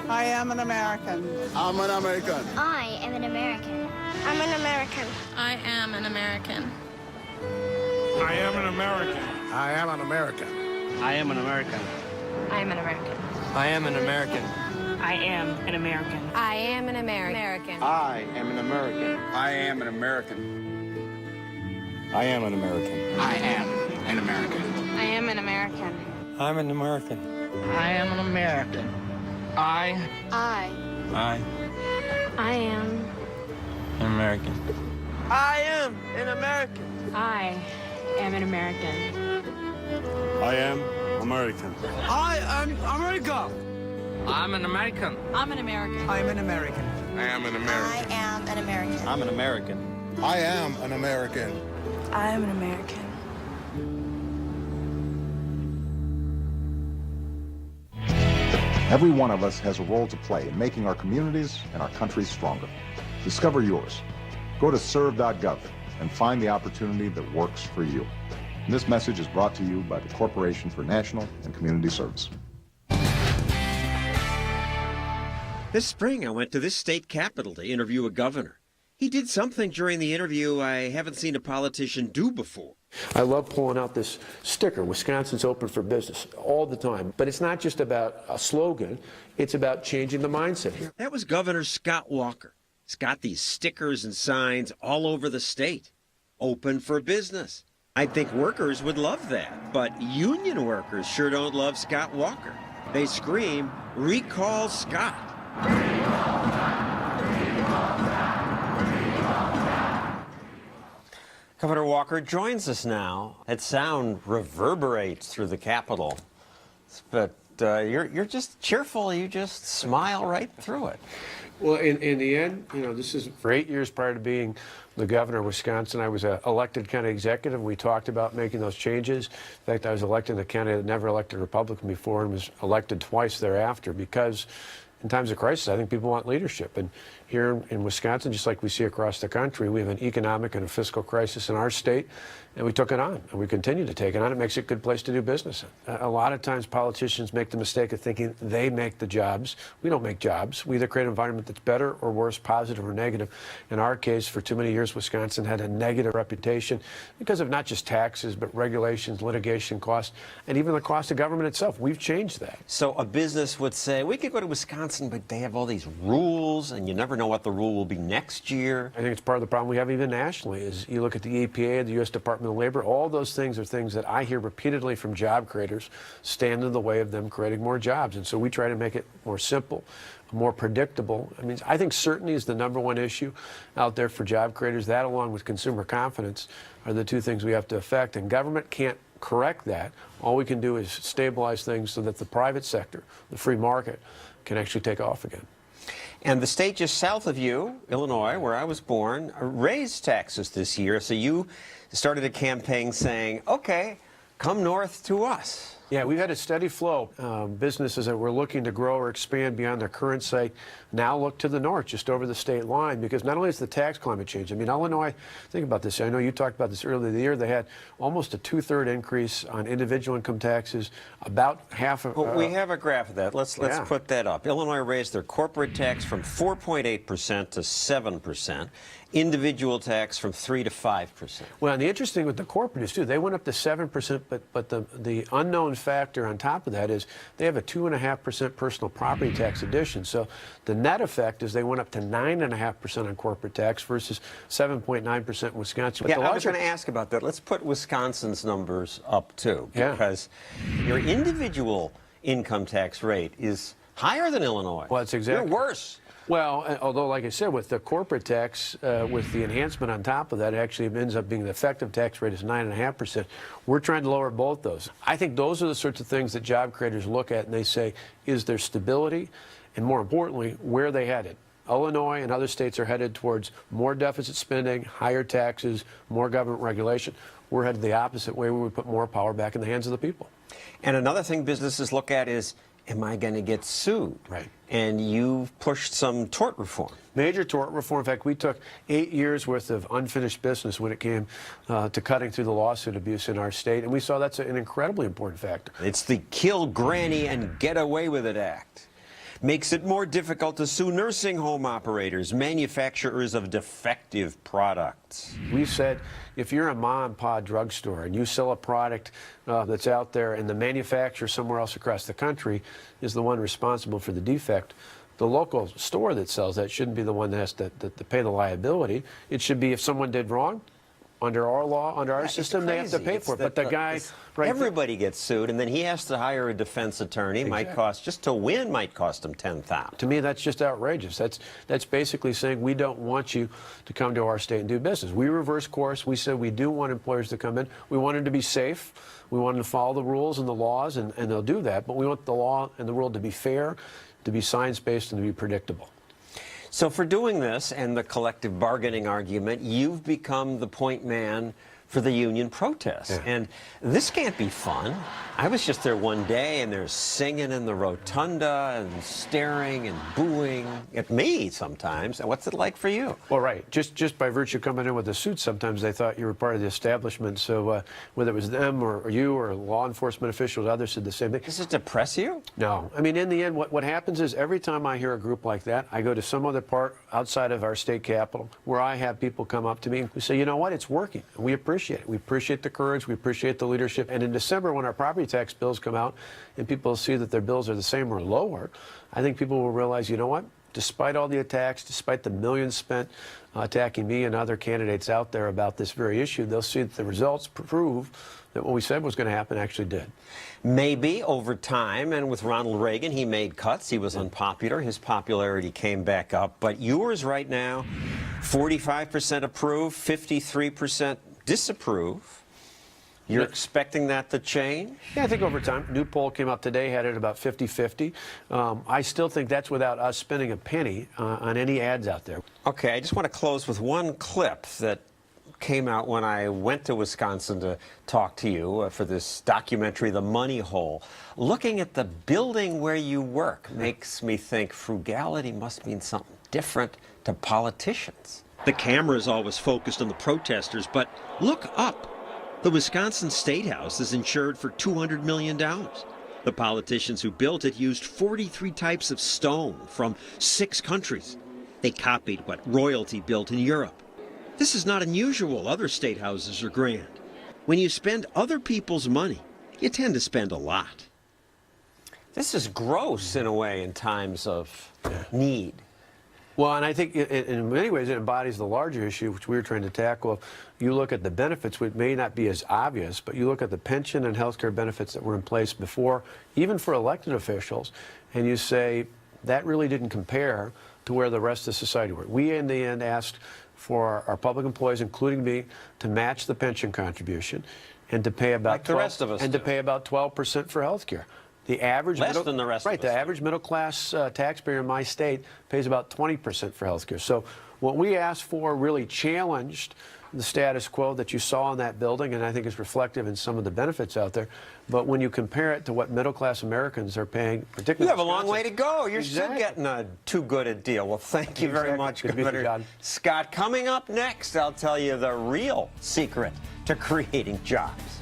I am an American. I'm an American. I am an American. I'm an American. I am an American. I am an American. I am an American. I am an American. I am an American. I am an American. I am an American. I am an American. I am an American. I am an American. I am an American. I am an American. I am an American. I'm an American. I am an American. I am an American. I am an American. I am an American. I am American. I am America. I'm an American. I'm an American. I'm an American. I am an American. I am an American. I'm an American. I am an American. I am an American. Every one of us has a role to play in making our communities and our country stronger. Discover yours. Go to serve.gov and find the opportunity that works for you. And this message is brought to you by the Corporation for National and Community Service. This spring, I went to this state capitol to interview a governor. He did something during the interview I haven't seen a politician do before. I love pulling out this sticker, Wisconsin's open for business, all the time. But it's not just about a slogan, it's about changing the mindset here. That was Governor Scott Walker. He's got these stickers and signs all over the state. Open for business. I think workers would love that, but union workers sure don't love Scott Walker. They scream, "Recall Scott." Governor Walker joins us now. That sound reverberates through the Capitol, but you're just cheerful. You just smile right through it. Well, in the end, you know, this is for 8 years prior to being the governor of Wisconsin. I was an elected county executive. We talked about making those changes. In fact, I was elected in the county that never elected a Republican before and was elected twice thereafter because in times of crisis, I think people want leadership. And here in Wisconsin, just like we see across the country, we have an economic and a fiscal crisis in our state, and we took it on, and we continue to take it on. It makes it a good place to do business. A lot of times politicians make the mistake of thinking they make the jobs. We don't make jobs. We either create an environment that's better or worse, positive or negative. In our case, for too many years, Wisconsin had a negative reputation because of not just taxes, but regulations, litigation costs, and even the cost of government itself. We've changed that. So a business would say, we could go to Wisconsin, but they have all these rules, and you never know what the rule will be next year. I think it's part of the problem we have even nationally is you look at the EPA, the U.S. Department of Labor, all those things are things that I hear repeatedly from job creators stand in the way of them creating more jobs. And so we try to make it more simple, more predictable. I mean, I think certainty is the #1 issue out there for job creators. That, along with consumer confidence, are the two things we have to affect. And government can't correct that. All we can do is stabilize things so that the private sector, the free market, can actually take off again. And the state just south of you, Illinois, where I was born, raised taxes this year. So you started a campaign saying, okay, come north to us. Yeah, we've had a steady flow. Businesses that were looking to grow or expand beyond their current site now look to the north, just over the state line, because not only is the tax climate change. I mean, Illinois, think about this. I know you talked about this earlier in the year. They had almost a 2/3 increase on individual income taxes, about half of... Well, we have a graph of that. Let's put that up. Illinois raised their corporate tax from 4.8% to 7%. Individual tax from 3 to 5%. Well, and the interesting thing with the corporate is, too, they went up to 7%, but the unknown factor on top of that is they have a 2.5% personal property tax addition. So the net effect is they went up to 9.5% on corporate tax versus 7.9% in Wisconsin. Yeah, I was going to ask about that. Let's put Wisconsin's numbers up, too, because your individual income tax rate is higher than Illinois. Well, it's exactly. You're worse. Well, although, like I said, with the corporate tax, with the enhancement on top of that, it actually ends up being the effective tax rate is 9.5%. We're trying to lower both those. I think those are the sorts of things that job creators look at and they say, is there stability? And more importantly, where are they headed? Illinois and other states are headed towards more deficit spending, higher taxes, more government regulation. We're headed the opposite way, where we put more power back in the hands of the people. And another thing businesses look at is, am I going to get sued? Right. And you've pushed some tort reform. Major tort reform. In fact, we took 8 years worth of unfinished business when it came to cutting through the lawsuit abuse in our state, and we saw that's an incredibly important factor. It's the Kill Granny and Get Away With It Act. makes it more difficult to sue nursing home operators, manufacturers of defective products. We said if you're a mom and pop drugstore and you sell a product that's out there and the manufacturer somewhere else across the country is the one responsible for the defect, the local store that sells that shouldn't be the one that has to pay the liability. It should be if someone did wrong, under our law, under our system, they have to pay for it. But the guy, right, everybody gets sued, and then he has to hire a defense attorney. Exactly. Might cost, just to win might cost him $10,000. To me, that's just outrageous. That's basically saying we don't want you to come to our state and do business. We reverse course. We said we do want employers to come in. We want them to be safe. We want them to follow the rules and the laws, and they'll do that. But we want the law and the rule to be fair, to be science-based, and to be predictable. So for doing this and the collective bargaining argument, you've become the point man for the union protests. Yeah. And this can't be fun. I was just there one day, and they're singing in the rotunda and staring and booing at me sometimes. What's it like for you? Well, right. Just by virtue of coming in with a suit, sometimes they thought you were part of the establishment. So whether it was them or you or law enforcement officials, others said the same thing. Does it depress you? No. I mean, in the end, what happens is every time I hear a group like that, I go to some other part outside of our state capitol where I have people come up to me and say, you know what, it's working. And we appreciate it. We appreciate the courage. We appreciate the leadership. And in December, when our property tax bills come out and people see that their bills are the same or lower, I think people will realize, you know what, despite all the attacks, despite the millions spent attacking me and other candidates out there about this very issue, they'll see that the results prove that what we said was going to happen actually did. Maybe over time, and with Ronald Reagan, he made cuts. He was unpopular. His popularity came back up. But yours right now, 45% approve, 53% disapprove. You're expecting that to change? Yeah, I think over time. New poll came out today, had it about 50-50. I still think that's without us spending a penny on any ads out there. Okay, I just want to close with one clip that came out when I went to Wisconsin to talk to you for this documentary, The Money Hole. Looking at the building where you work makes me think frugality must mean something different to politicians. The camera is always focused on the protesters, but look up. The Wisconsin State House is insured for $200 million. The politicians who built it used 43 types of stone from 6 countries. They copied what royalty built in Europe. This is not unusual. Other state houses are grand. When you spend other people's money, you tend to spend a lot. This is gross in a way in times of need. Well, and I think in many ways it embodies the larger issue which we were trying to tackle. You look at the benefits, which may not be as obvious, but you look at the pension and health care benefits that were in place before, even for elected officials, and you say that really didn't compare to where the rest of society were. We, in the end, asked for our public employees, including me, to match the pension contribution and to pay about like the rest of us and do. to pay about 12% for health care. The average less than the rest of us. The average middle class taxpayer in my state pays about 20% for health care. So what we asked for really challenged the status quo that you saw in that building, and I think is reflective in some of the benefits out there. But when you compare it to what middle class Americans are paying, particularly you have a long way to go. You're Exactly. still getting a too good a deal. Well, thank you very much, Good to meet you, Governor John. Scott. Coming up next, I'll tell you the real secret to creating jobs.